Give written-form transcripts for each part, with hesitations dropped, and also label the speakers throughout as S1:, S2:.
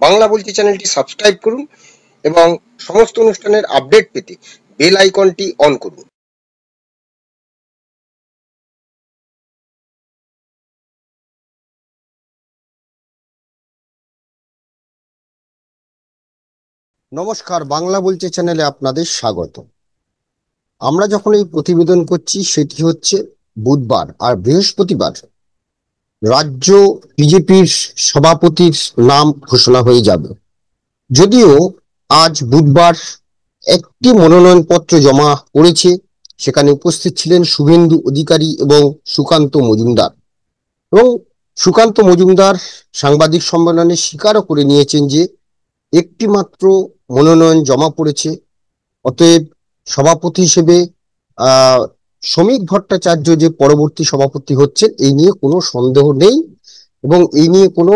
S1: বাংলা বলছি চ্যানেলটি সাবস্ক্রাইব করুন এবং সমস্ত অনুষ্ঠানের আপডেট পেতে বেল আইকনটি অন করুন। নমস্কার, বাংলা বলছে চ্যানেলে আপনাদের স্বাগত। আমরা যখন এই প্রতিবেদন করছি সেটি হচ্ছে বুধবার, আর বৃহস্পতিবার রাজ্য বিজেপির সভাপতির নাম ঘোষণা হয়ে যাবে। যদিও আজ বুধবার একটি মনোনয়নপত্র জমা পড়েছে, সেখানে উপস্থিত ছিলেন শুভেন্দু অধিকারী এবং সুকান্ত মজুমদার। এবং সুকান্ত মজুমদার সাংবাদিক সম্মেলনে স্বীকারও করে নিয়েছেন যে একটি মাত্র মনোনয়ন জমা পড়েছে, অতএব সভাপতি হিসেবে শ্রমিক ভট্টাচার্য যে পরবর্তী সভাপতি হচ্ছেন এই নিয়ে কোনো সন্দেহ নেই এবং এই নিয়ে কোনো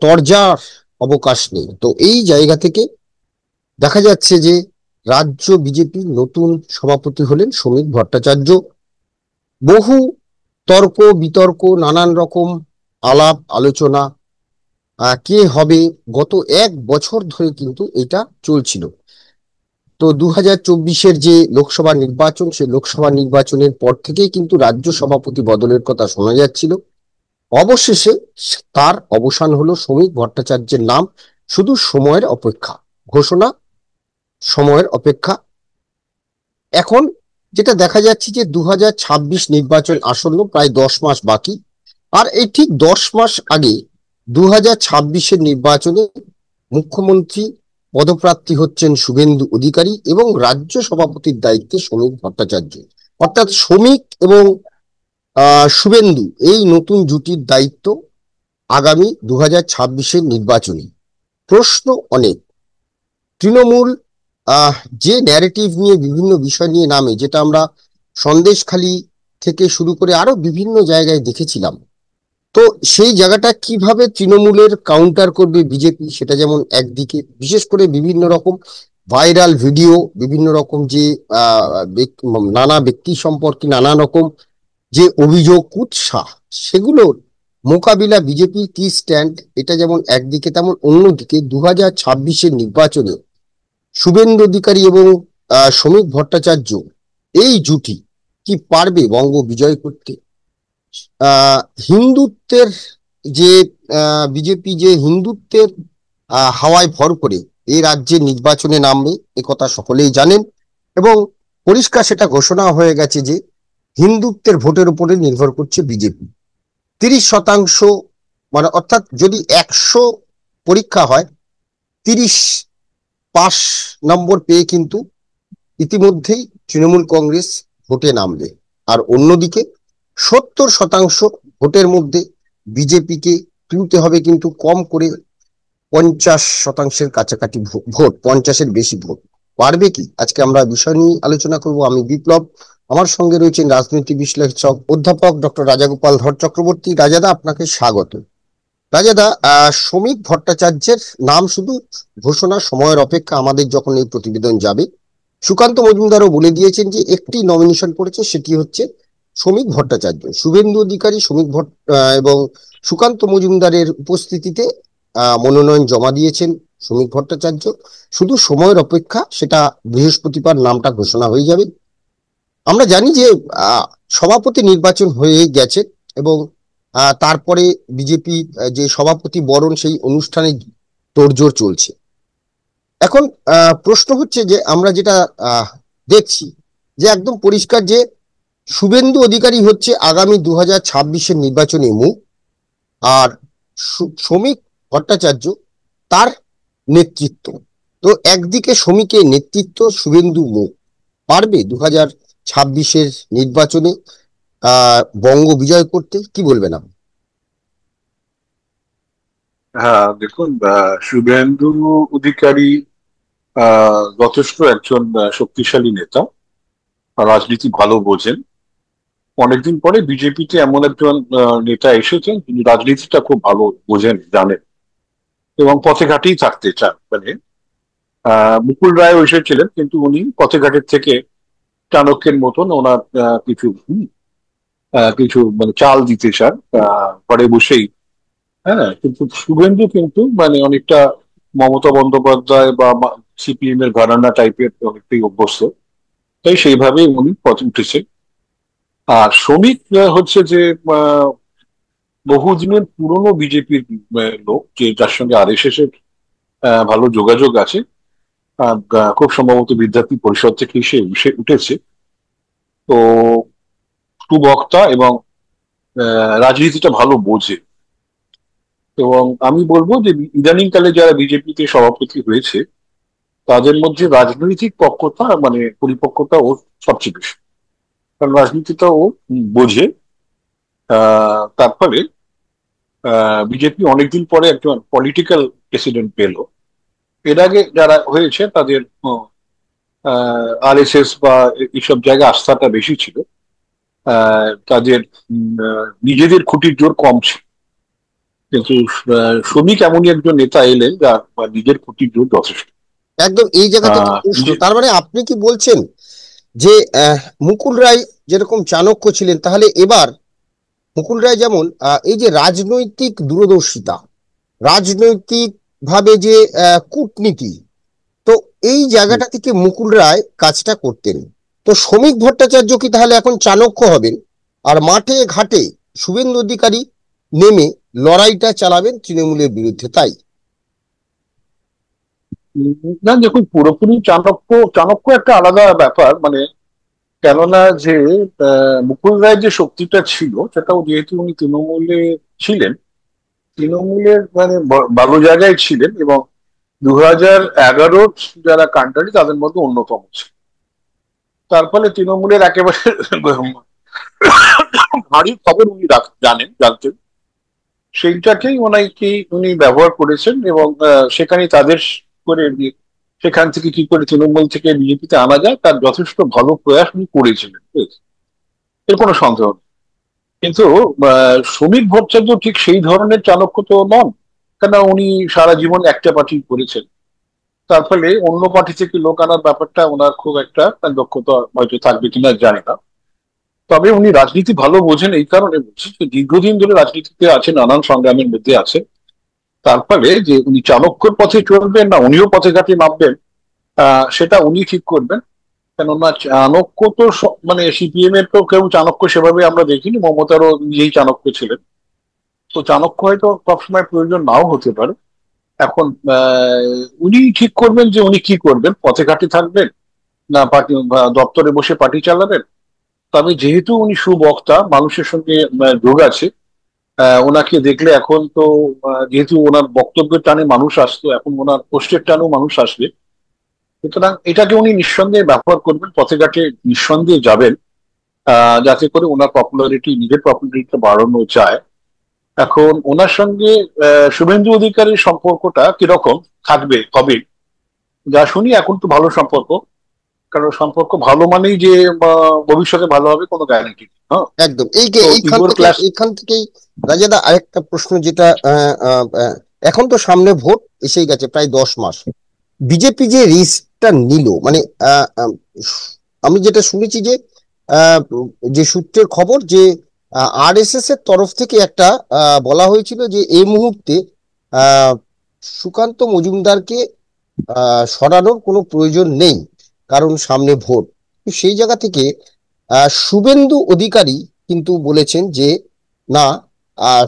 S1: তরজার অবকাশ নেই। তো এই জায়গা থেকে দেখা যাচ্ছে যে রাজ্য বিজেপির নতুন সভাপতি হলেন শ্রমিক ভট্টাচার্য। বহু তর্ক বিতর্ক, নানান রকম আলাপ আলোচনা কে হবে, গত এক বছর ধরে কিন্তু এটা চলছিল। তো 2024-এর যে লোকসভা নির্বাচন, সেই লোকসভা নির্বাচনের পর থেকেই কিন্তু রাজ্য সভাপতি বদলের কথা শোনা যাচ্ছিল। অবশেষে তার অবসান হলো। শ্রমিক ভট্টাচার্যের নাম শুধু সময়ের অপেক্ষা, ঘোষণা সময়ের অপেক্ষা। এখন যেটা দেখা যাচ্ছে যে 2026 নির্বাচন আসন্ন, প্রায় 10 মাস বাকি। আর এই ঠিক 10 মাস আগে 2026-এর নির্বাচনে মুখ্যমন্ত্রী পদপ্রার্থী হচ্ছেন শুভেন্দু অধিকারী এবং রাজ্য সভাপতির দায়িত্বে শ্রমিক ভট্টাচার্য। অর্থাৎ শ্রমিক এবং শুভেন্দু এই নতুন জুটির দায়িত্ব আগামী 2026-এর নির্বাচনে। প্রশ্ন অনেক। তৃণমূল যে ন্যারেটিভ নিয়ে বিভিন্ন বিষয় নিয়ে নামে, যেটা আমরা সন্দেশখালী থেকে শুরু করে আরো বিভিন্ন জায়গায় দেখেছিলাম, তো সেই জায়গাটা কিভাবে তৃণমূলের কাউন্টার করবে বিজেপি, সেটা যেমন একদিকে, বিশেষ করে বিভিন্ন রকম ভাইরাল ভিডিও, বিভিন্ন রকম যে নানা ব্যক্তি সম্পর্কে নানা রকম যে অভিযোগ উৎসাহ, সেগুলোর মোকাবিলা বিজেপির কি স্ট্যান্ড, এটা যেমন একদিকে, তেমন অন্যদিকে 2026-এর নির্বাচনে শুভেন্দু অধিকারী এবং শ্রমিক ভট্টাচার্য এই জুটি কি পারবে বঙ্গ বিজয় করতে? হিন্দুত্বের যে বিজেপি যে হিন্দুত্বের হাওয়ায় ভর করে এই রাজ্যের নির্বাচনে নামবে, একথা সকলেই জানেন এবং পরিষ্কার সেটা ঘোষণা হয়ে গেছে যে হিন্দুত্বের ভোটের উপরে নির্ভর করছে বিজেপি। 30%, মানে অর্থাৎ যদি 100 পরীক্ষা হয়, 30 পাস নম্বর পেয়ে কিন্তু ইতিমধ্যেই তৃণমূল কংগ্রেস ভোটে নামবে। আর অন্যদিকে 70% ভোটের মধ্যে বিজেপিকে তুলতে হবে কিন্তু কম করে 50%-এর কাছাকাছি ভোট, 50-এর বেশি ভোট। পারবে কি? আজকে আমরা বিষয় নিয়ে আলোচনা করব। আমি বিপ্লব, আমার সঙ্গে রয়েছেন রাজনীতি বিশ্লেষক অধ্যাপক ডক্টর রাজাগোপাল ধর চক্রবর্তী। রাজাদা, আপনাকে স্বাগত। রাজাদা, শ্রমিক ভট্টাচার্যের নাম শুধু ঘোষণা সময়ের অপেক্ষা। আমাদের যখন এই প্রতিবেদন যাবে, সুকান্ত মজুমদারও বলে দিয়েছেন যে একটি নমিনেশন পড়েছে, সেটি হচ্ছে শ্রমিক ভট্টাচার্য। শুভেন্দু অধিকারী, শ্রমিক এবং সুকান্ত মজুমদারের উপস্থিতিতে মনোনয়ন জমা দিয়েছেন শ্রমিক ভট্টাচার্য। শুধু সময়ের অপেক্ষা, সেটা বৃহস্পতিবার নামটা ঘোষণা হয়ে যাবে। আমরা জানি যে সভাপতি নির্বাচন হয়ে গেছে এবং তারপরে বিজেপি যে সভাপতি বরণ, সেই অনুষ্ঠানে তোড়জোড় চলছে। এখন প্রশ্ন হচ্ছে যে আমরা যেটা দেখছি যে একদম পরিষ্কার যে শুভেন্দু অধিকারী হচ্ছে আগামী 2026-এর নির্বাচনে মুখ, আর শ্রমিক ভট্টাচার্য তার নেতৃত্ব। তো একদিকে শ্রমিকের নেতৃত্ব, শুভেন্দু মুখ। পারবে 2026-এর নির্বাচনে বঙ্গ বিজয় করতে? কি বলবেন আপনি?
S2: হ্যাঁ, দেখুন, শুভেন্দু অধিকারী যথেষ্ট একজন শক্তিশালী নেতা, রাজনীতি ভালো বোঝেন। অনেকদিন পরে বিজেপিতে এমন একজন নেতা এসেছেন যিনি রাজনীতিটা খুব ভালো বোঝেন, জানেন এবং পথে ঘাটেই থাকতে চান। মানে মুকুল রায়ও এসেছিলেন, কিন্তু উনি পথে ঘাটের থেকে চাণক্যের মতন ওনার কিছু কিছু মানে চাল দিতে চান, ঘরে বসেই হ্যাঁ, কিন্তু শুভেন্দু কিন্তু মানে অনেকটা মমতা বন্দ্যোপাধ্যায় বা সিপিএম এর ঘরানা টাইপের অনেকটাই অভ্যস্ত, তাই সেইভাবেই উনি পথে উঠেছে। আর শ্রমিক হচ্ছে যে আহ, বহুদিনের পুরনো বিজেপির লোক, যে যার সঙ্গে আরএসএস এর ভালো যোগাযোগ আছে। খুব সম্ভবত বিদ্যার্থী পরিষদ থেকে সে উঠেছে। তো সুবক্তা এবং রাজনীতিটা ভালো বোঝে। এবং আমি বলবো যে ইদানিং কালে যারা বিজেপিতে সভাপতি হয়েছে তাদের মধ্যে রাজনৈতিক পক্ষতা মানে পরিপক্কতা ও সবচেয়ে বেশি, কারণ রাজনীতিটা ও বোঝে। তার ফলে বিজেপি অনেকদিন পরে একজন পলিটিক্যাল প্রেসিডেন্ট পেল। এর আগে যারা হয়েছে তাদের আরএসএস বা এইসব জায়গায় আস্থাটা বেশি ছিল। তাদের নিজেদের খুঁটির জোর কম ছিল। কিন্তু শ্রমিক এমনই একজন নেতা এলেন যার নিজের খুঁটির জোর যথেষ্ট।
S1: একদম এই জায়গা থেকে প্রশ্ন, তার মানে আপনি কি বলছেন যে মুকুল রায় যেরকম চাণক্য ছিলেন, তাহলে এবার মুকুল রায় যেমন এই যে রাজনৈতিক দূরদর্শিতা, রাজনৈতিক ভাবে যে কূটনীতি, তো এই জায়গাটা থেকে মুকুল রায় কাজটা করতেন। তো শ্রমিক ভট্টাচার্য কি তাহলে এখন চাণক্য হবেন, আর মাঠে ঘাটে শুভেন্দু অধিকারী নেমে লড়াইটা চালাবেন তৃণমূলের বিরুদ্ধে, তাই?
S2: না, দেখুন, পুরোপুরি চাণক্য চাণক্য একটা আলাদা ব্যাপার, মানে কেননা যে মুকুল রায়ের যে শক্তিটা ছিল সেটাও যেহেতু উনি তৃণমূলে ছিলেন, তৃণমূলের মানে ভালো জায়গায় ছিলেন, এবং 2011 যারা কান্ডারি তাদের মধ্যে অন্যতম ছিল। তার ফলে তৃণমূলের একেবারে ভারী খবর উনি জানতেন। সেইটাকেই উনি ব্যবহার করেছেন, এবং সেখানে তাদের করে সেখান থেকে কি করে তৃণমূল থেকে বিজেপিতে আনা যায় তার যথেষ্ট ভালো প্রয়াস উনি করেছিলেন, বুঝেছেন? এর কোনো সন্দেহ নেই। কিন্তু শ্রমিক ভট্টাচার্য ঠিক সেই ধরনের চাণক্য তো নন, কেন উনি সারা জীবন একটা পার্টি করেছেন। তার ফলে অন্য পার্টি থেকে লোক আনার ব্যাপারটা ওনার খুব একটা দক্ষতা হয়তো থাকবে কিনা জানি না। তবে উনি রাজনীতি ভালো বোঝেন, এই কারণে বলছি যে দীর্ঘদিন ধরে রাজনীতিতে আছেন, নানান সংগ্রামের মধ্যে আছে। তার ফলে যে উনি চাণক্যর পথে চলবেন না উনিও পথে ঘাটে নামবেন, সেটা উনি ঠিক করবেন। কেননা চাণক্য তো মানে সিপিএম এর তো কেউ চাণক্য সেভাবে আমরা দেখিনি, মমতারও নিজেই চাণক্য ছিলেন। তো চাণক্য হয়তো সবসময় প্রয়োজন নাও হতে পারে। এখন উনি ঠিক করবেন যে উনি কি করবেন, পথে ঘাটে থাকবেন না পার্টি দপ্তরে বসে পার্টি চালাবেন। তবে যেহেতু উনি সুবক্তা, মানুষের সঙ্গে যোগ আছে, ওনাকে দেখলে এখন তো যেহেতু ওনার বক্তব্যের টানে মানুষ আসতো, এখন ওনার পোস্টের টানেও মানুষ আসবে। সুতরাং এটাকে উনি নিঃসন্দেহে ব্যবহার করবেন, পথে ঘাটে নিঃসন্দেহে যাবেন, যাতে করে ওনার পপুলারিটি, নিজের পপুলারিটিটা বাড়ানো যায়। এখন ওনার সঙ্গে শুভেন্দু অধিকারীর সম্পর্কটা কিরকম থাকবে কবে, যা শুনি এখন তো ভালো সম্পর্ক। কারণ সম্পর্ক ভালো মানেই যে ভবিষ্যতে ভালো হবে কোনো গ্যারান্টি নেই। হ্যাঁ।
S1: একদম
S2: তো ইগোর ক্লাস।
S1: এইখান থেকেই রাজাদা আরেকটা প্রশ্ন, যেটা এখন তো সামনে ভোট এসেই গেছে, প্রায় 10 মাস। বিজেপি যে রিস্কটা নিল, মানে আহ, আম, আমি যেটা শুনেছি যে যে সূত্রের খবর যে আরএসএস এর তরফ থেকে একটা বলা হয়েছিল যে এই মুহূর্তে আহ সুকান্ত মজুমদারকে সরানোর কোনো প্রয়োজন নেই, কারণ সামনে ভোট। তো সেই জায়গা থেকে শুভেন্দু অধিকারী কিন্তু বলেছেন যে না, আহ,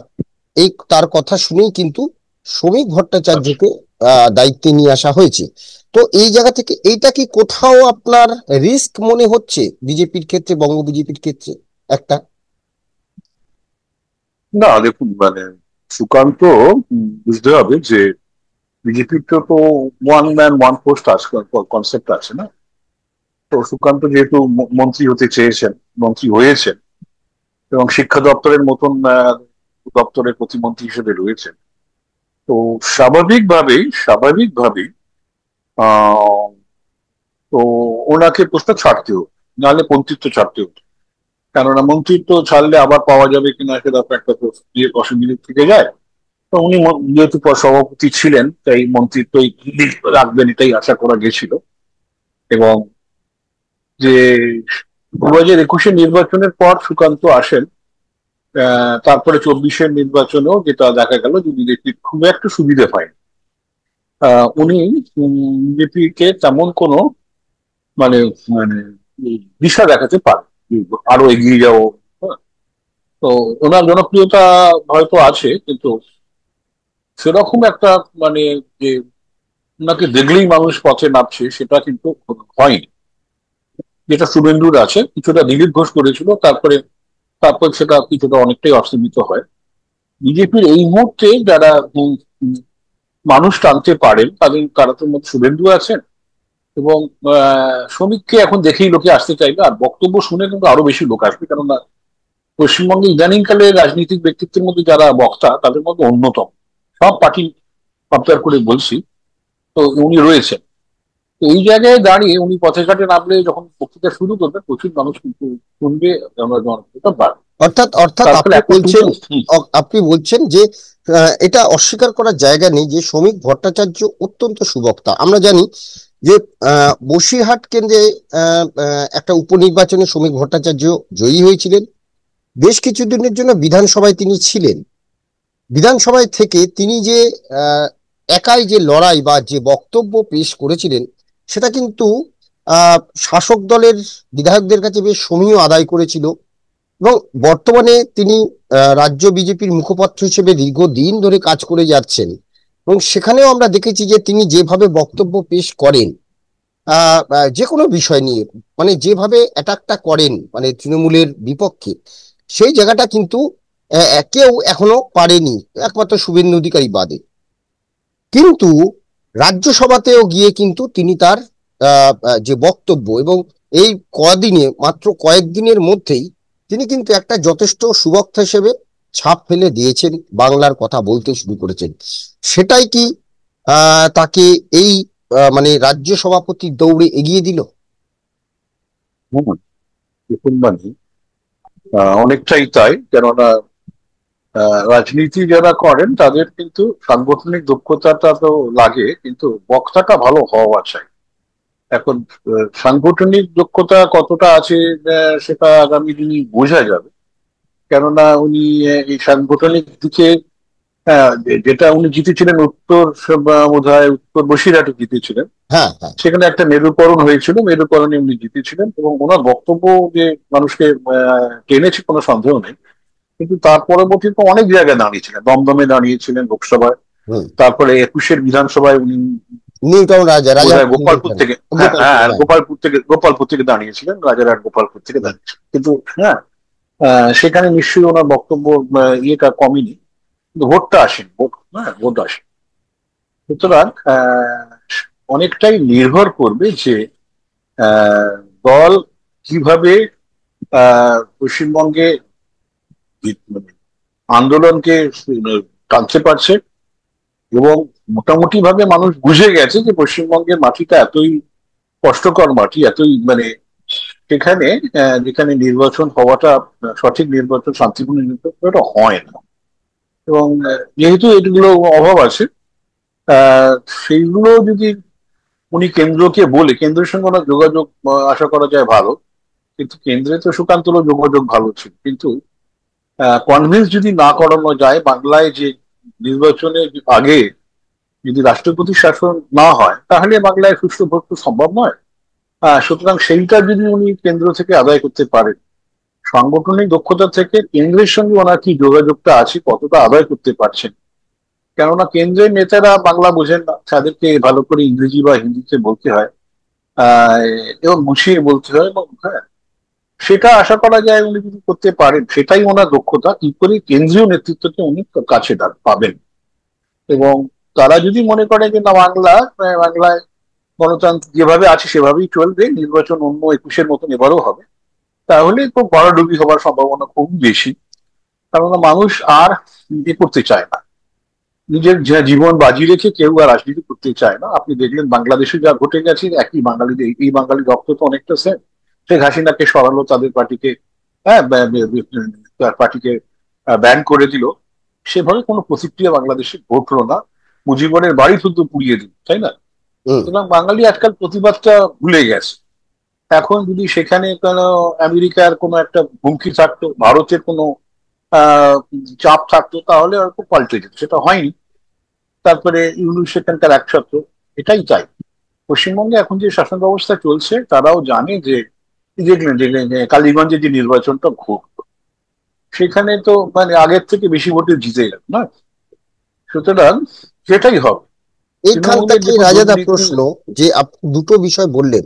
S1: এই তার কথা শুনেই কিন্তু শ্রমিক
S2: আচ্ছা,
S1: ভট্টাচার্যকে দায়িত্বে নিয়ে আসা হয়েছে। তো এই জায়গা থেকে এইটা কি কোথাও আপনার রিস্ক মনে হচ্ছে বিজেপির ক্ষেত্রে, বঙ্গ বিজেপির ক্ষেত্রে একটা?
S2: না, দেখুন, মানে সুকান্ত, বুঝতে হবে যে বিজেপির তো ওয়ান ম্যান ওয়ান পোস্ট আছে, কনসেপ্ট আছে না। তো সুকান্ত যেহেতু মন্ত্রী হতে চেয়েছেন, মন্ত্রী হয়েছেন, এবং শিক্ষা দপ্তরের মতন দপ্তরের প্রতিমন্ত্রী হিসেবে রয়েছেন। তো স্বাভাবিকভাবেই আহ তো ওনাকে পোস্টটা ছাড়তে হতো, নাহলে মন্ত্রিত্ব ছাড়তে হতো। কেননা মন্ত্রিত্ব ছাড়লে আবার পাওয়া যাবে কিনা সেটা তো একটা তো অসুবিধা থেকে যায়। তো উনি যেহেতু সভাপতি ছিলেন তাই মন্ত্রিত্বই রাখবেন এটাই আশা করা গেছিল। এবং যে 2021 নির্বাচনের পর সুকান্ত আসেন, তারপরে 24-এর নির্বাচনেও যেটা দেখা গেল যে বিজেপি খুব একটা সুবিধে পায়নি। উনি বিজেপিকে তেমন কোনো মানে মানে দিশা দেখাতে পারেন আরো এগিয়ে যাও। হ্যাঁ, তো ওনার জনপ্রিয়তা হয়তো আছে, কিন্তু সেরকম একটা মানে যে ওনাকে দেখলেই মানুষ পথে নামছে সেটা কিন্তু হয়নি। যেটা শুভেন্দুর আছে, কিছুটা দিলীপ ঘোষ করেছিল, তারপরে তারপর সেটা কিছুটা অনেকটাই অস্তীমিত হয়। বিজেপির এই মুহূর্তে যারা উম, মানুষ টানতে পারেন তারা তো মধ্যে শুভেন্দু আছেন, এবং শ্রমিককে এখন দেখেই লোকে আসতে চাইবে, আর বক্তব্য শুনে কিন্তু আরো বেশি লোক আসবে, কেননা পশ্চিমবঙ্গে ইদানিংকালে রাজনৈতিক ব্যক্তিত্বের মধ্যে যারা বক্তা তাদের মধ্যে অন্যতম, সব পার্টি কম্পেয়ার করে বলছি, তো উনি রয়েছেন। তো এই জায়গায় দাঁড়িয়ে উনি পথে ঘাটে নামলে যখন বক্তৃতা শুরু করবেন প্রচুর মানুষ কিন্তু শুনবে, আমরা জনপ্রিয়তা বাড়বে।
S1: অর্থাৎ অর্থাৎ
S2: তার ফলে
S1: আপনি
S2: এখন কিন্তু
S1: বলছেন, আপনি বলছেন যে এটা অস্বীকার করার জায়গা নেই যে শ্রমিক ভট্টাচার্য অত্যন্ত সুবক্তা। আমরা জানি যে বসিরহাট কেন্দ্রে একটা উপনির্বাচনে শ্রমিক ভট্টাচার্য জয়ী হয়েছিলেন। বেশ কিছুদিনের জন্য বিধানসভায় তিনি ছিলেন। বিধানসভায় থেকে তিনি যে আহ, একাই যে লড়াই বা যে বক্তব্য পেশ করেছিলেন, সেটা কিন্তু আহ শাসক দলের বিধায়কদের কাছে বেশ সমীহ আদায় করেছিল। এবং বর্তমানে তিনি রাজ্য বিজেপির মুখপাত্র হিসেবে দীর্ঘদিন ধরে কাজ করে যাচ্ছেন। এবং সেখানেও আমরা দেখেছি যে তিনি যেভাবে বক্তব্য পেশ করেন যে কোনো বিষয় নিয়ে, মানে যেভাবে অ্যাটাকটা করেন মানে তৃণমূলের বিপক্ষে, সেই জায়গাটা কিন্তু কেউ এখনো পারেনি, একমাত্র শুভেন্দু অধিকারী বাদে। কিন্তু রাজ্যসভাতেও গিয়ে কিন্তু তিনি তার যে বক্তব্য, এবং এই কদিনে মাত্র কয়েকদিনের মধ্যেই তিনি কিন্তু একটা যথেষ্ট সুবক্তা হিসেবে ছাপ ফেলে দিয়েছেন, বাংলার কথা বলতে শুরু করেছেন। সেটাই কি তাকে এই মানে রাজ্য সভাপতির দৌড়ে এগিয়ে দিল?
S2: হুম, দেখুন মানে অনেকটাই তাই, কেননা রাজনীতি যারা করেন তাদের কিন্তু সাংগঠনিক দক্ষতাটা তো লাগে, কিন্তু বক্তাটা ভালো হওয়া চাই। এখন সাংগঠনিক দক্ষতা কতটা আছে সেটা আগামী দিনে বোঝা যাবে, কেননা উনি এই সাংগঠনিক দিকে যেটা উনি জিতেছিলেন উত্তর বোধহয় উত্তর বসিরহাটে জিতেছিলেন,
S1: হ্যাঁ, হ্যাঁ।
S2: সেখানে একটা মেরুকরণ হয়েছিল, মেরুকরণে উনি জিতেছিলেন এবং ওনার বক্তব্য যে মানুষকে টেনেছে কোনো সন্দেহ নেই। কিন্তু তার পরবর্তীতে অনেক জায়গায় দাঁড়িয়েছিলেন, দমদমে দাঁড়িয়েছিলেন লোকসভায়,
S1: হুম।
S2: তারপরে 21-এর বিধানসভায় উনি
S1: নিউটাউন রাজা
S2: বোধহয়
S1: রাজারহাট
S2: গোপালপুর
S1: এখানে,
S2: থেকে, হ্যাঁ
S1: গোপালপুর,
S2: হ্যাঁ
S1: হ্যাঁ।
S2: গোপালপুর থেকে দাঁড়িয়েছিলেন, রাজারহাট গোপালপুর থেকে
S1: হুম।
S2: দাঁড়িয়েছিলেন, কিন্তু হ্যাঁ সেখানে নিশ্চয়ই ওনার বক্তব্য ইয়েটা কমেনি, কিন্তু ভোটটা আসেন, ভোট আসে। সুতরাং অনেকটাই নির্ভর করবে যে আহ, দল কিভাবে পশ্চিমবঙ্গে মানে আন্দোলনকে টানতে পারছে, এবং মোটামুটি ভাবে মানুষ বুঝে গেছে যে পশ্চিমবঙ্গের মাটিটা এতই কষ্টকর মাটি, এতই মানে সেখানে যেখানে নির্বাচন হওয়াটা সঠিক নির্বাচন, শান্তিপূর্ণ নির্বাচন এটা হয় না। এবং যেহেতু এগুলো অভাব আছে, আহ সেইগুলো যদি উনি কেন্দ্রকে বলে, কেন্দ্রের সঙ্গে ওনার যোগাযোগ আশা করা যায় ভালো, কিন্তু কেন্দ্রে তো সুকান্ত যোগাযোগ ভালো ছিল, কিন্তু কনভিন্স যদি না করানো যায় বাংলায় যে নির্বাচনে আগে যদি রাষ্ট্রপতি শাসন না হয় তাহলে বাংলায় সুষ্ঠু ভোট তো সম্ভব নয়। সুতরাং সেইটা যদি উনি কেন্দ্র থেকে আদায় করতে পারেন, সাংগঠনিক দক্ষতা থেকে কেন্দ্রের সঙ্গে ওনার কি যোগাযোগটা আছে, কতটা আদায় করতে পারছেন, কেননা কেন্দ্রের নেতারা বাংলা বোঝেন না, তাদেরকে ভালো করে ইংরেজি বা হিন্দিতে বলতে হয়, আহ এবং গুছিয়ে বলতে হয়, এবং হ্যাঁ সেটা আশা করা যায় উনি যদি করতে পারেন, সেটাই ওনার দক্ষতা, কি করে কেন্দ্রীয় নেতৃত্বকে উনি কাছে পাবেন। এবং তারা যদি মনে করে যে না বাংলায় গণতন্ত্র যেভাবে আছে সেভাবেই চলবে, নির্বাচন অন্য 21-এর মতন এবারও হবে, তাহলে তো ভরাডুবি হবার সম্ভাবনা খুব বেশি। কারণ মানুষ আর করতে চায় না, নিজের জীবন বাজি রেখে কেউ আর রাজনীতি করতে চায় না। আপনি দেখলেন বাংলাদেশে যা ঘটে গেছে, একই বাঙালিদের এই বাঙালি রক্ত তো অনেকটা সেম। শেখ হাসিনাকে সরালো, তাদের পার্টিকে, হ্যাঁ তার পার্টিকে ব্যান করে দিল, সেভাবে কোনো প্রতিক্রিয়া বাংলাদেশে ঘটলো না। মুজিবনের বাড়ি শুধু পুড়িয়ে দিল, তাই না?
S1: হুম।
S2: সুতরাং বাঙালি আজকাল প্রতিবাদটা ভুলে গেছে। এখন যদি সেখানে কোনো আমেরিকার কোনো একটা হুমকি থাকতো, ভারতের কোনো আহ চাপ থাকতো তাহলে হয়তো পাল্টে যেত, সেটা হয়নি। তারপরে ইউনূস সেখানকার এক ছাত্র, এটাই চাই। পশ্চিমবঙ্গে এখন যে শাসন ব্যবস্থা চলছে তারাও জানে যে, দেখলেন দেখলেন যে কালীগঞ্জে যে নির্বাচনটা ঘটলো, সেখানে তো মানে আগের থেকে বেশি ভোটে জিতে গেল না। সুতরাং সেটাই হবে।
S1: এইখান
S2: তৃণমূলের
S1: থেকে
S2: দেখুন
S1: রাজাদা
S2: দুর্নীতি।
S1: প্রশ্ন, যে আপনি দুটো বিষয় বললেন,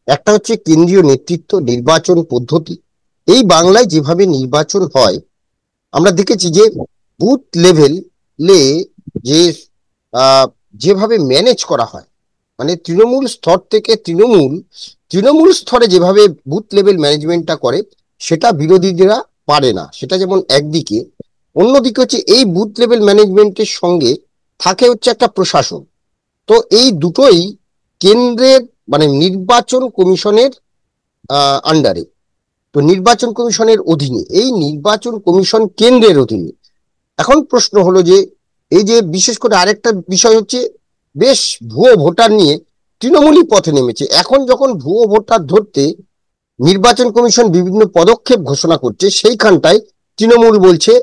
S1: একটা হচ্ছে কেন্দ্রীয় নেতৃত্ব, নির্বাচন পদ্ধতি। এই বাংলায় যেভাবে নির্বাচন হয় আমরা দেখেছি যে বুথ লেভেলে যে আহ, যেভাবে ম্যানেজ করা হয়, মানে তৃণমূল স্তর থেকে তৃণমূল স্তরে যেভাবে বুথ লেভেল ম্যানেজমেন্টটা করে, সেটা বিরোধীরা পারে না। সেটা যেমন একদিকে, অন্যদিকে হচ্ছে এই বুথ লেভেল ম্যানেজমেন্টের সঙ্গে থাকে হচ্ছে একটা প্রশাসন। তো এই দুটোই কেন্দ্রের, মানে নির্বাচন কমিশনের আন্ডারে, তো নির্বাচন কমিশনের অধীনে, এই নির্বাচন কমিশন কেন্দ্রের অধীনে। এখন প্রশ্ন হলো যে এই যে বিশেষ করে আরেকটা বিষয় হচ্ছে, বেশ ভুয়ো ভোটার নিয়ে তৃণমূলই পথে নেমেছে। এখন যখন ভুয়ো ভোটার ধরতে নির্বাচন কমিশন বিভিন্ন পদক্ষেপ ঘোষণা করছে, সেইখানটায় তৃণমূল বলছে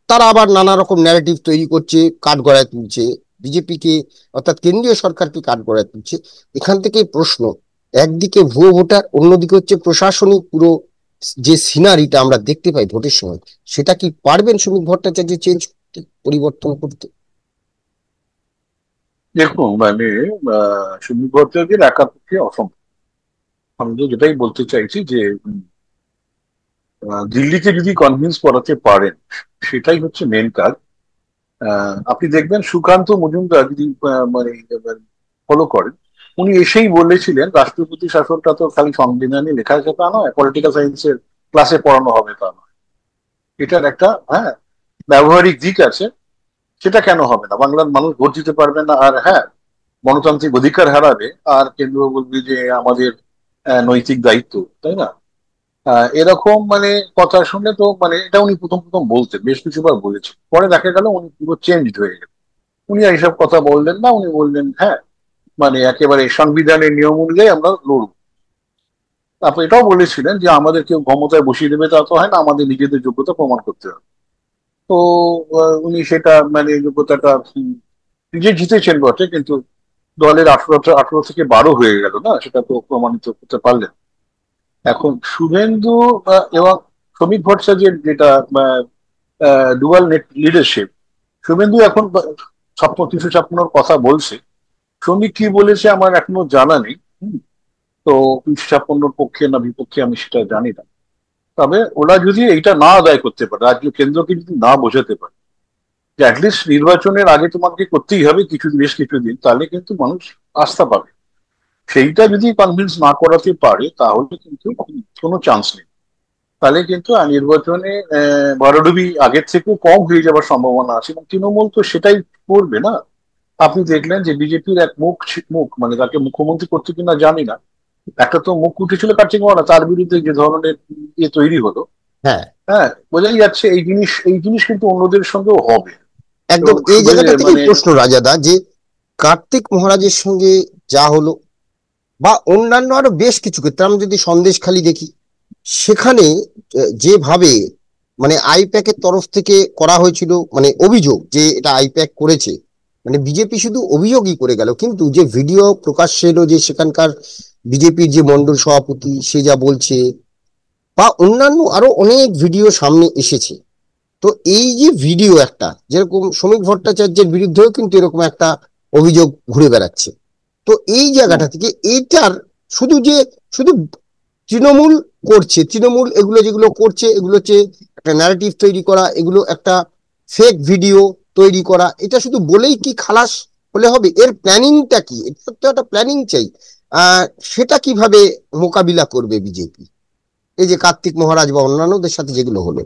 S1: তারা আবার নানা রকম ন্যারেটিভ তৈরি করছে, কাঠগড়ায় তুলছে বিজেপিকে, অর্থাৎ কেন্দ্রীয় সরকারকে কাঠগড়ায় তুলছে। এখান থেকে প্রশ্ন, একদিকে ভুয়ো ভোটার, অন্যদিকে হচ্ছে প্রশাসনিক পুরো যে সিনারিটা আমরা দেখতে পাই ভোটের সময়, সেটা কি পারবেন শ্রমিক ভট্টাচার্য চেঞ্জ করতে, পরিবর্তন করতে?
S2: দেখুন মানে সুনীল ভট্টাচার্যের একা পক্ষে অসম্ভব। আমি তো যেটাই বলতে চাইছি যে দিল্লিকে যদি কনভিন্স করাতে পারেন, সেটাই হচ্ছে মেন কাজ। আপনি দেখবেন সুকান্ত মজুমদার যদি মানে ফলো করেন, উনি এসেই বলেছিলেন রাষ্ট্রপতি শাসনটা তো খালি সংবিধানে লেখা আছে তা নয়, পলিটিক্যাল সায়েন্সের ক্লাসে পড়ানো হবে তা নয়, এটার একটা ব্যবহারিক দিক আছে। সেটা কেন হবে না? বাংলার মানুষ ভোট দিতে পারবে না আর গণতান্ত্রিক অধিকার হারাবে, আর কেন্দ্র বলবে যে আমাদের নৈতিক দায়িত্ব, তাই না? এরকম মানে কথা শুনলে তো মানে এটা উনি প্রথম প্রথম বলতেন, বেশ কিছুবার বলেছেন, পরে দেখা গেল উনি পুরো চেঞ্জ হয়ে গেল। উনি আর এইসব কথা বললেন না, উনি বললেন মানে একেবারে সংবিধানের নিয়ম অনুযায়ী আমরা লড়ব। তারপর এটাও বলেছিলেন যে আমাদের কেউ ক্ষমতায় বসিয়ে দেবে তা তো হয় না, আমাদের নিজেদের যোগ্যতা প্রমাণ করতে হবে। তো উনি সেটা মানে যোগ্যতাটা নিজে জিতেছেন বটে, কিন্তু দলের 18 থেকে 12 হয়ে গেল না, সেটা তো প্রমাণিত করতে পারলেন। এখন শুভেন্দু এবং শ্রমিক ভট্টাচার্যের যেটা ডুয়াল লিডারশিপ, শুভেন্দু এখন 356 কথা বলছে, শ্রমিক কি বলেছে আমার এখনো জানা নেই। তো 356 পক্ষে না বিপক্ষে আমি সেটা জানি না। তবে ওরা যদি এইটা না আদায় করতে পারে, রাজ্য কেন্দ্রকে যদি না বোঝাতে পারে যে অ্যাটলিস্ট নির্বাচনের আগে তোমাকে করতেই হবে কিছু বেশ কিছুদিন, তাহলে কিন্তু মানুষ আস্থা পাবে। সেইটা যদি কনভিন্স না করাতে পারে তাহলে কিন্তু কোনো চান্স নেই। তাহলে কিন্তু নির্বাচনে ভরাডুবি আগের থেকেও কম হয়ে যাওয়ার সম্ভাবনা আছে, এবং তৃণমূল তো সেটাই করবে না। আপনি দেখলেন যে বিজেপির এক মুখ মানে তাকে মুখ্যমন্ত্রী করতে কিনা জানি না, একটা তো মুখ উঠেছিল কার্তিক মহারা, তার বিরুদ্ধে যে ধরনের তৈরি হলো,
S1: হ্যাঁ,
S2: বোঝাই যাচ্ছে এই জিনিস কিন্তু অন্যদের সঙ্গেও হবে।
S1: একদম।
S2: এবং
S1: এই জায়গাটা থেকেই
S2: মানে
S1: প্রশ্ন রাজাদা, যে কার্তিক মহারাজের সঙ্গে যা হলো, বা অন্যান্য আরো বেশ কিছু ক্ষেত্রে আমরা যদি সন্দেশখালি দেখি, সেখানে যেভাবে মানে আইপ্যাকের তরফ থেকে করা হয়েছিল, মানে অভিযোগ যে এটা আইপ্যাক করেছে, মানে বিজেপি শুধু অভিযোগই করে গেল, কিন্তু যে ভিডিও প্রকাশ্যে এলো, যে সেখানকার বিজেপির যে মন্ডল সভাপতি সে যা বলছে, বা অন্যান্য আরো অনেক ভিডিও সামনে এসেছে। তো এই যে ভিডিও একটা, যেরকম শ্রমিক ভট্টাচার্যের বিরুদ্ধেও কিন্তু এরকম একটা অভিযোগ ঘুরে বেড়াচ্ছে। তো এই জায়গাটা থেকে এইটার শুধু যে শুধু তৃণমূল করছে, তৃণমূল এগুলো যেগুলো করছে, এগুলো হচ্ছে একটা ন্যারেটিভ তৈরি করা, এগুলো একটা ফেক ভিডিও তৈরি করা, এটা শুধু বলেই কি খালাস হলে হবে? এর প্ল্যানিংটা কি? এটা তো একটা প্ল্যানিং চাই। আহ সেটা কিভাবে মোকাবিলা করবে বিজেপি, এই যে কার্তিক মহারাজ বা অন্যান্যদের সাথে যেগুলো হলো?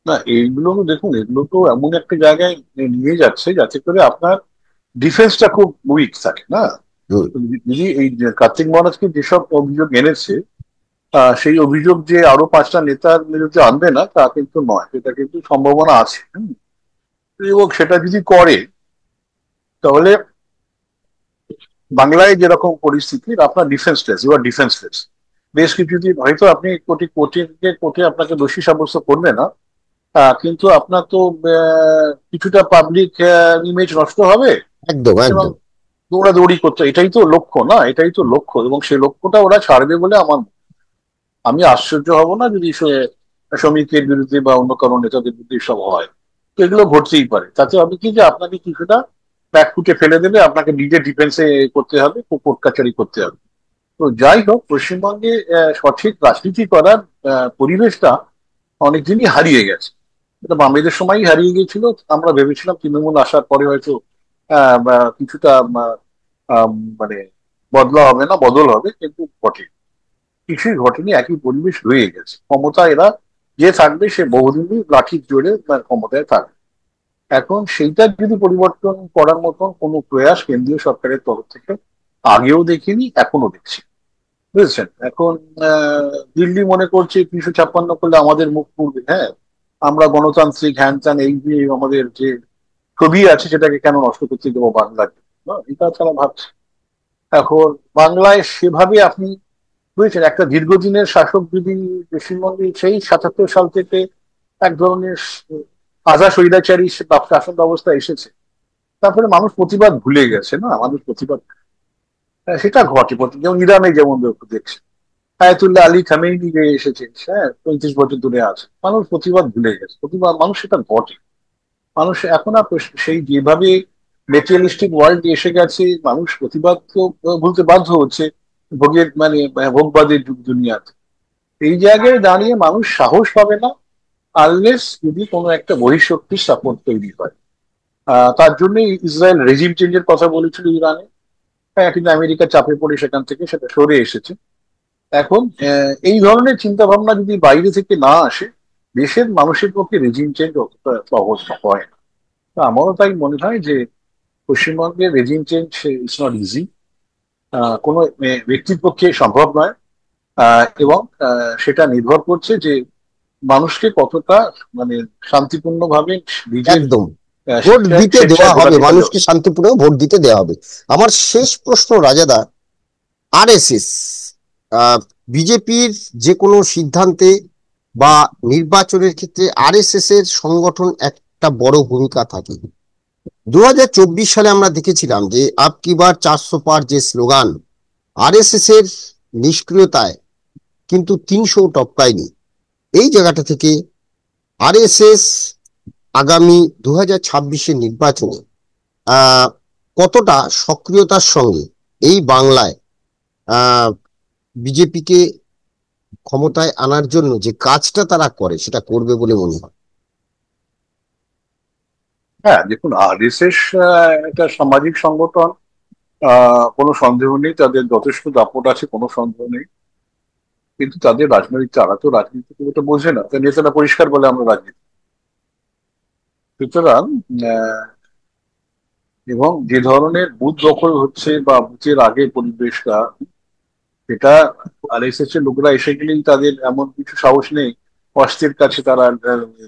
S2: না, এইগুলো দেখুন, এগুলো তো এমন একটা জায়গায় নিয়ে যাচ্ছে যাতে করে আপনার ডিফেন্সটা খুব উইক থাকে না।
S1: হুম।
S2: যদি এই যে কার্তিক মহারাজকে যেসব অভিযোগ এনেছে, সেই অভিযোগ যে আরো 5টা নেতার বিরুদ্ধে আনবে না তা কিন্তু নয়, সেটা কিন্তু সম্ভাবনা আছে। এবং সেটা যদি করে তাহলে বাংলায় যেরকম পরিস্থিতি, আপনার ডিফেন্সলেস, ইউ আর ডিফেন্সলেস। বেশ কিছুদিন হয়তো আপনি কোর্টে আপনাকে দোষী সাব্যস্ত করবে না, কিন্তু আপনার তো কিছুটা পাবলিক ইমেজ নষ্ট হবে,
S1: একদম
S2: এবং
S1: একদম।
S2: দৌড়াদৌড়ি করতে, এটাই তো লক্ষ্য, না এটাই তো লক্ষ্য, এবং সেই লক্ষ্যটা ওরা ছাড়বে বলে আমি আশ্চর্য হব না যদি শ্রমিকের বিরুদ্ধে বা অন্য কারো নেতাদের বিরুদ্ধে সব হয়। তো এগুলো ঘটতেই পারে, তাতে হবে কি যে আপনাকে কিছুটা ব্যাকফুটে ফেলে দেবে, আপনাকে নিজের ডিফেন্সে করতে হবে, কোর্ট কাচারি করতে হবে। তো যাই হোক, পশ্চিমবঙ্গে সঠিক রাজনীতি করার পরিবেশটা অনেকদিনই হারিয়ে গেছে। এটা বামেদের সময়ই হারিয়ে গিয়েছিল। আমরা ভেবেছিলাম তৃণমূল আসার পরে হয়তো বা কিছুটা আম, মানে বদলা হবে না, বদল হবে, কিন্তু ঘটে কিছুই ঘটেনি, একই পরিবেশ রয়ে গেছে। ক্ষমতা এরা যে থাকবে সে বহুদিনই লাঠির জোরে ক্ষমতায় থাকবে। এখন সেইটা যদি পরিবর্তন করার মতন কোনো প্রয়াস কেন্দ্রীয় সরকারের তরফ থেকে আগেও দেখিনি, এখনো দেখছি, বুঝেছেন। এখন দিল্লি মনে করছে 356 করলে আমাদের মুখ পুড়বে। হ্যাঁ, আমরা গণতান্ত্রিক হ্যান ত্যান, এই যে আমাদের যে ছবি আছে সেটাকে কেন নষ্ট করতে দেবো বাংলাকে, না, এটা তারা ভাবছে। এখন বাংলায় সেভাবে আপনি বুঝেছেন, একটা দীর্ঘদিনের শাসক যদি পশ্চিমবঙ্গে সেই 77 সাল থেকে এক ধরনের আধা স্বৈরাচারী শাসন ব্যবস্থা এসেছে, তারপরে মানুষ প্রতিবাদ ভুলে গেছে, না মানুষ প্রতিবাদ সেটা ঘটে যেমন ইরানে যেমন দেখছে আয়াতুল্লাহ আলী খামেনি যে এসেছে, হ্যাঁ 35 বছর ধরে আছে, মানুষ প্রতিবাদ ভুলে গেছে, প্রতিবাদ মানুষ সেটা ঘটে। মানুষ এখন আর সেই যেভাবে মেটেরিয়ালিস্টিক ওয়ার্ল্ড এসে গেছে, মানুষ প্রতিবাদ তো ভুলতে বাধ্য হচ্ছে ভোগের ভোগবাদের যুগ দুনিয়াতে। এই জায়গায় দাঁড়িয়ে মানুষ সাহস পাবে না আনলেস যদি কোনো একটা বহিঃশক্তির সাপোর্ট তৈরি হয়। তার জন্য ইসরায়েল রেজিম চেঞ্জের কথা বলেছিল ইরানে, হ্যাঁ, কিন্তু আমেরিকা চাপে পড়ে সেখান থেকে সেটা সরে এসেছে। এখন এই ধরনের চিন্তা ভাবনা যদি বাইরে থেকে না আসে, দেশের মানুষের পক্ষে রেজিম চেঞ্জ অতটা সহজ হয় না। তো আমারও তাই মনে হয় যে পশ্চিমবঙ্গের regime change it's not easy, কোনো ব্যক্তির পক্ষে সম্ভব নয়। এবং সেটা নির্ভর করছে যে মানুষকে কতটা মানে শান্তিপূর্ণভাবে নিজের
S1: একদম, ভোট দিতে দেওয়া
S2: স্বেচ্ছায়
S1: হবে,
S2: ভোটাধিকার দেওয়া।
S1: মানুষকে শান্তিপূর্ণ ভোট দিতে দেওয়া হবে। আমার শেষ প্রশ্ন রাজাদা, আরএসএস বিজেপির যে কোনো সিদ্ধান্তে বা নির্বাচনের ক্ষেত্রে আরএসএস এর সংগঠন একটা বড় ভূমিকা থাকে। 2024 সালে আমরা দেখেছিলাম যে আপ কি বার 400 পার যে স্লোগান, আরএসএস এর নিষ্ক্রিয়তায় কিন্তু 300 টপকায়নি। এই জায়গাটা থেকে আরএসএস আগামী 2026-এর নির্বাচনে আহ কতটা সক্রিয়তার সঙ্গে এই বাংলায় আহ বিজেপিকে ক্ষমতায় আনার জন্য যে কাজটা তারা করে সেটা করবে বলে মনে হয়?
S2: হ্যাঁ, দেখুন, আরএসএস একটা সামাজিক সংগঠন, কোনো সন্দেহ নেই, তাদের যথেষ্ট দাপট আছে, কোনো সন্দেহ নেই। কিন্তু তাদের রাজনৈতিক, তারা তো রাজনীতি খুব একটা বোঝে না, তার নেতারা পরিষ্কার বলে আমরা রাজনীতি। সুতরাং আহ, এবং যে ধরনের বুথ দখল হচ্ছে বা বুথের আগে পরিবেশটা, এটা আরএসএস এর লোকরা এসে গেলেই তাদের এমন কিছু সাহস নেই, অস্ত্রের কাছে তারা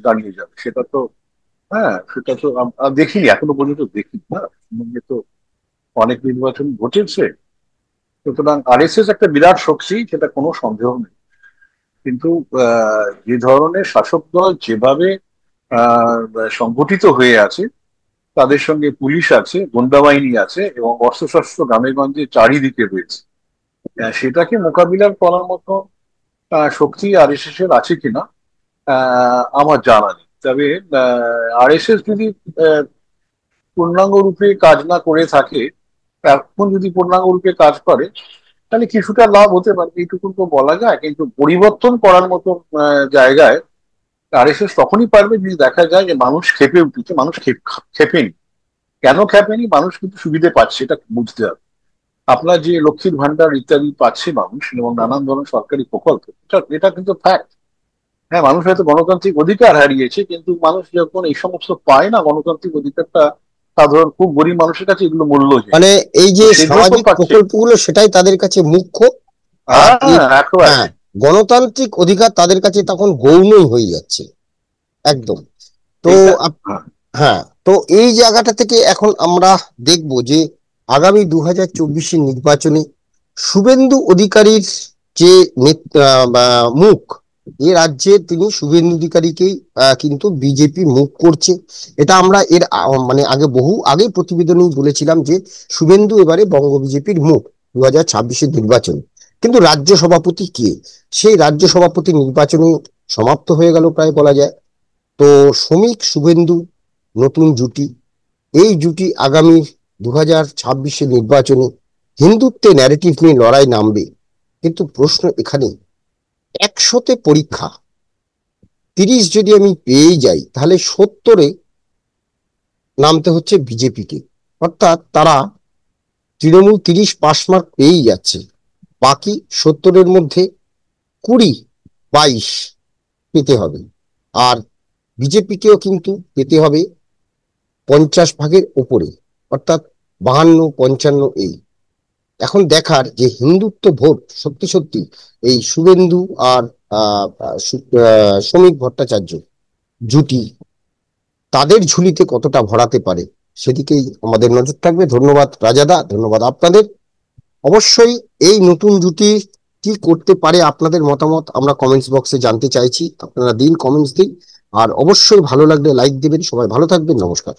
S2: দাঁড়িয়ে যাবে, সেটা তো, হ্যাঁ সেটা তো দেখিনি, এখনো পর্যন্ত দেখিনি না। পশ্চিমবঙ্গে তো অনেক নির্বাচন ঘটেছে। সুতরাং আরএসএস একটা বিরাট শক্তি, সেটা কোনো সন্দেহ নেই। কিন্তু যে ধরনের শাসক দল যেভাবে আহ সংগঠিত হয়ে আছে, তাদের সঙ্গে পুলিশ আছে, গোয়েন্দা বাহিনী আছে, এবং অস্ত্রশস্ত্র গ্রামে গঞ্জে চারিদিকে রয়েছে, সেটাকে মোকাবিলা করার মতো শক্তি আরএসএস এর আছে কিনা আমার জানা নেই। তবে আরএসএস যদি আহ, পূর্ণাঙ্গ রূপে কাজ না করে থাকে, এখন যদি পূর্ণাঙ্গ রূপে কাজ করে, তাহলে কিছুটা লাভ হতে পারে, এইটুকু তো বলা যায়। কিন্তু পরিবর্তন করার মতো জায়গায় আরএসএস তখনই পারবে যদি দেখা যায় যে মানুষ খেপে উঠেছে, মানুষ খেপেনি। কেন খেপেনি? মানুষ কিন্তু সুবিধে পাচ্ছে, এটা বুঝতে হবে। আপনার যে লক্ষ্মীর ভান্ডার ইত্যাদি পাচ্ছে মানুষ, এবং নানান ধরনের সরকারি প্রকল্প, এটা এটা কিন্তু ফ্যাক্ট। হ্যাঁ, মানুষ হয়তো গণতান্ত্রিক অধিকার হারিয়েছে, কিন্তু মানুষ যখন এই সমস্ত পায় না, গণতান্ত্রিক অধিকারটা সাধারণ খুব গরিব মানুষের কাছে এগুলো মূল্যহীন।
S1: মানে এই
S2: তো
S1: যে
S2: সেগুলো তো
S1: সামাজিক
S2: পাচ্ছে।
S1: প্রকল্পগুলো সেটাই তাদের কাছে মুখ্য। আর
S2: হ্যাঁ, একেবারে।
S1: হ্যাঁ, গণতান্ত্রিক অধিকার তাদের কাছে তখন গৌণই হয়ে যাচ্ছে। একদম। তো
S2: এইটা, হ্যাঁ।
S1: হ্যাঁ, তো এই জায়গাটা থেকে এখন আমরা দেখব যে আগামী 2024-এর নির্বাচনে শুভেন্দু অধিকারীর যে মুখ, এ রাজ্যে তিনি শুভেন্দু অধিকারীকেই কিন্তু বিজেপি মুখ করছে। এটা আমরা মানে বহু আগে প্রতিবেদনেই বলেছিলাম যে শুভেন্দু এবারে বঙ্গ বিজেপির মুখ 2026-এর নির্বাচন। কিন্তু রাজ্য সভাপতি কে? সেই রাজ্য সভাপতি নির্বাচনে সমাপ্ত হয়ে গেল প্রায় বলা যায়। তো শ্রমিক শুভেন্দু নতুন জুটি, এই জুটি আগামী 2026-এর নির্বাচনে হিন্দুত্বের ন্যারেটিভ নিয়ে লড়াই নামবে। কিন্তু প্রশ্ন এখানে, 100-তে পরীক্ষা, 30 যদি আমি পেয়ে যাই তাহলে 70-এ নামতে হচ্ছে বিজেপিকে। অর্থাৎ তারা তৃণমূল 30 পাস মার্ক পেয়েই যাচ্ছে, বাকি 70-এর মধ্যে 20-22 পেতে হবে। আর বিজেপিকেও কিন্তু পেতে হবে 50 ভাগের ওপরে, অর্থাৎ 52-55 এই। এখন দেখার যে হিন্দুত্ব ভোট সত্যি সত্যি এই শুভেন্দু আর শ্রমিক ভট্টাচার্য জুটি তাদের ঝুলিতে কতটা ভরাতে পারে, সেদিকেই আমাদের নজর থাকবে। ধন্যবাদ রাজাদা, ধন্যবাদ আপনাদের। অবশ্যই এই নতুন জুটি কি করতে পারে আপনাদের মতামত আমরা কমেন্টস বক্সে জানতে চাইছি। আপনারা দিন, কমেন্টস দিন। আর অবশ্যই ভালো লাগলে লাইক দেবেন। সবাই ভালো থাকবেন, নমস্কার।